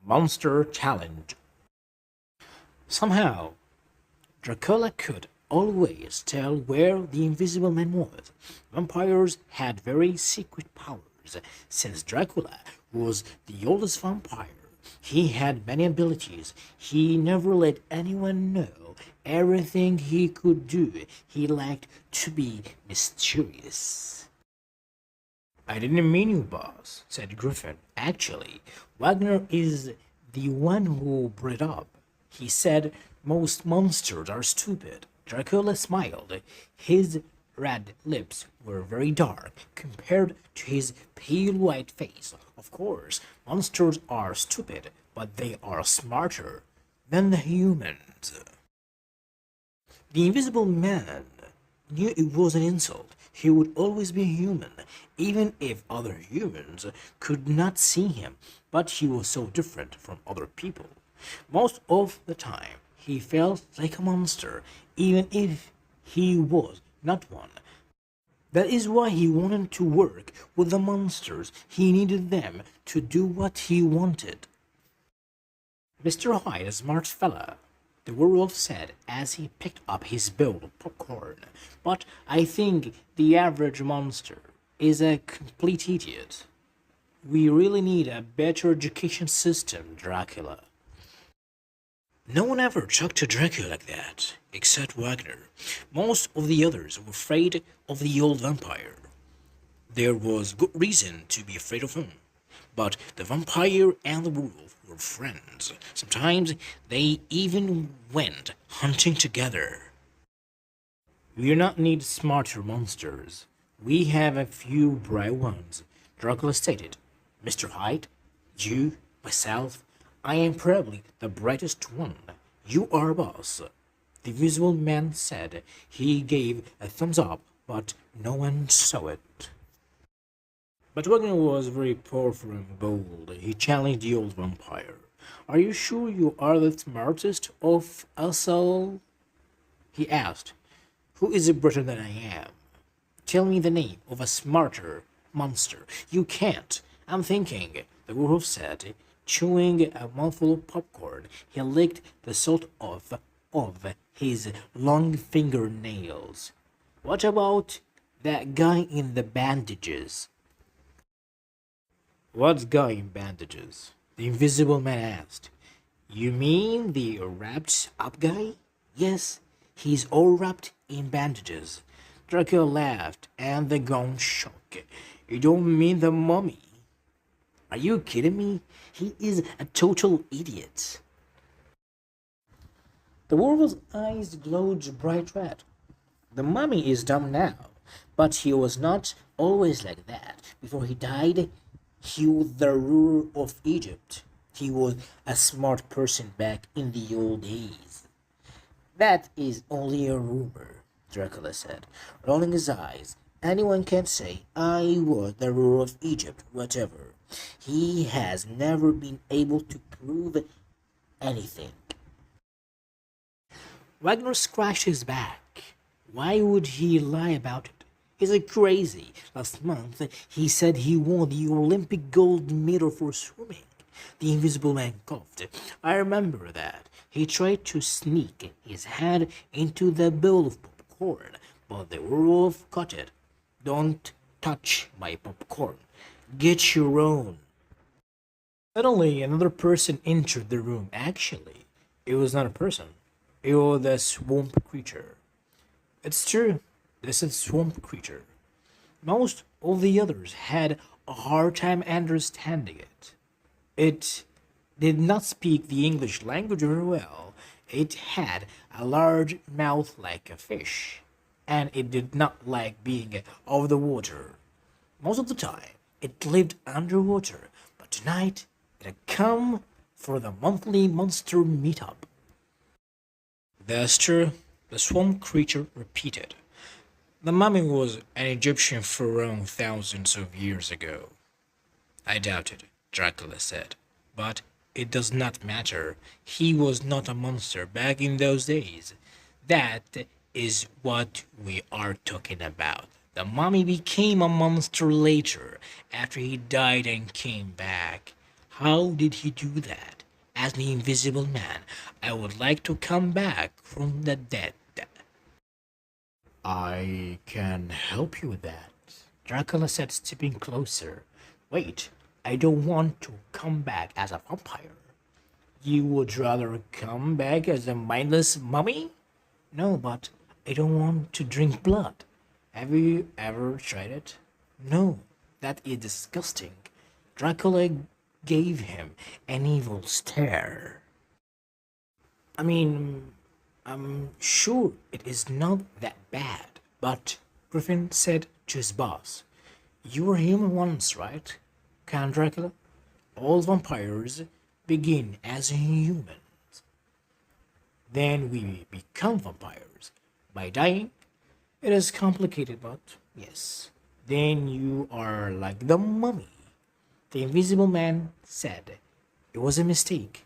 Monster Challenge. Somehow, Dracula could always tell where the Invisible Man was. Vampires had very secret powers. Since Dracula was the oldest vampire, he had many abilities. He never let anyone know everything he could do. He liked to be mysterious. I didn't mean you, boss, said Griffin. Actually, Wagner is the one who brought up. He said most monsters are stupid. Dracula smiled. His red lips were very dark compared to his pale white face. Of course, monsters are stupid, but they are smarter than the humans. The Invisible Man knew it was an insult. He would always be human, even if other humans could not see him. But he was so different from other people. Most of the time, he felt like a monster, even if he was not one. That is why he wanted to work with the monsters. He needed them to do what he wanted. Mr. Hyde, a smart fella, the werewolf said as he picked up his bowl of popcorn. But I think the average monster is a complete idiot. We really need a better education system, Dracula. No one ever talked to Dracula like that, except Wagner. Most of the others were afraid of the old vampire. There was good reason to be afraid of him. But the vampire and the werewolf were friends. Sometimes they even went hunting together. We do not need smarter monsters. We have a few bright ones, Dracula stated. Mr. Hyde, you, myself, I am probably the brightest one. You are boss. The Invisible Man said. He gave a thumbs up, but no one saw it. But Wagner was very powerful and bold. He challenged the old vampire. Are you sure you are the smartest of us all? He asked. Who is brighter than I am? Tell me the name of a smarter monster. You can't. I'm thinking, the werewolf said, chewing a mouthful of popcorn. He licked the salt off of his long fingernails. What about that guy in the bandages? What guy in bandages? The Invisible Man asked. You mean the wrapped up guy? Yes, he's all wrapped in bandages. Dracula laughed and the gong shook. You don't mean the mummy? Are you kidding me? He is a total idiot. The werewolf's eyes glowed bright red. The mummy is dumb now, but he was not always like that. Before he died, he was the ruler of Egypt. He was a smart person back in the old days. That is only a rumor, Dracula said, rolling his eyes. Anyone can say, I was the ruler of Egypt, whatever. He has never been able to prove anything. Wagner scratched his back. Why would he lie about it? He's crazy. Last month, he said he won the Olympic gold medal for swimming. The Invisible Man coughed. I remember that. He tried to sneak his hand into the bowl of popcorn, but the werewolf caught it. Don't touch my popcorn. Get your own. Suddenly, another person entered the room. Actually, it was not a person. It was a swamp creature. It's true. This is a swamp creature. Most of the others had a hard time understanding it. It did not speak the English language very well. It had a large mouth like a fish, and it did not like being over the water. Most of the time, it lived underwater, but tonight it had come for the monthly monster meetup. That's true, the swamp creature repeated. The mummy was an Egyptian pharaoh thousands of years ago. I doubt it, Dracula said, but it does not matter. He was not a monster back in those days. That is what we are talking about. The mummy became a monster later, after he died and came back. How did he do that? as the Invisible Man. I would like to come back from the dead. I can help you with that, Dracula said, stepping closer. Wait, I don't want to come back as a vampire. You would rather come back as a mindless mummy? No, but I don't want to drink blood. Have you ever tried it? No, that is disgusting. Dracula gave him an evil stare. I mean, I'm sure it is not that bad, but Griffin said to his boss, "You were human once, right, Count Dracula? All vampires begin as humans. Then we become vampires by dying. It is complicated, but yes. Then you are like the mummy." The Invisible Man said, "It was a mistake."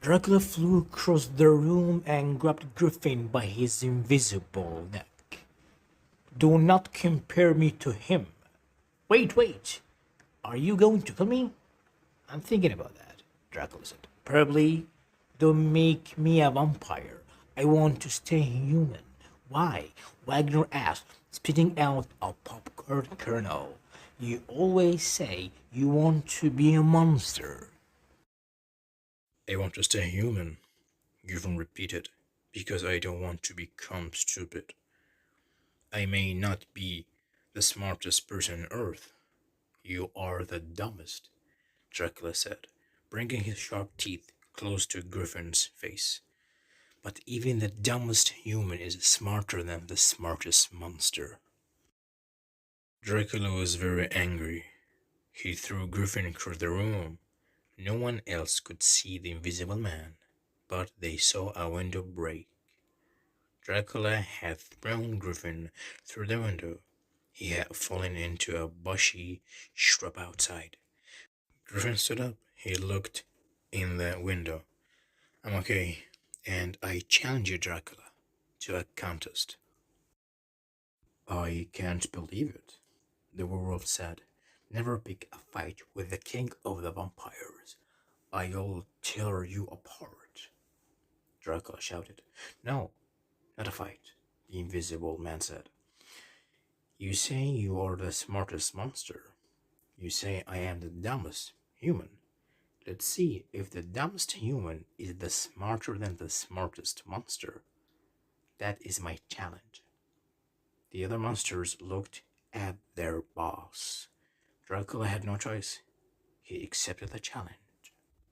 Dracula flew across the room and grabbed Griffin by his invisible neck. "Do not compare me to him." Wait. Are you going to kill me?" "I'm thinking about that," Dracula said. "Probably. Don't make me a vampire. I want to stay human." "Why?" Wagner asked, spitting out a popcorn kernel. "You always say you want to be a monster." "I want to stay human," Griffin repeated, "because I don't want to become stupid. I may not be the smartest person on Earth." "You are the dumbest," Dracula said, bringing his sharp teeth close to Griffin's face. "But even the dumbest human is smarter than the smartest monster." Dracula was very angry. He threw Griffin across the room. No one else could see the Invisible Man, but they saw a window break. Dracula had thrown Griffin through the window. He had fallen into a bushy shrub outside. Griffin stood up. He looked in the window. "I'm okay, and I challenge you, Dracula, to a contest." "I can't believe it," the werewolf said. "Never pick a fight with the king of the vampires. I'll tear you apart." Dracula shouted. "No, not a fight," the Invisible Man said. "You say you are the smartest monster. You say I am the dumbest human. Let's see if the dumbest human is the smarter than the smartest monster. That is my challenge." The other monsters looked at their boss. Dracula had no choice. He accepted the challenge.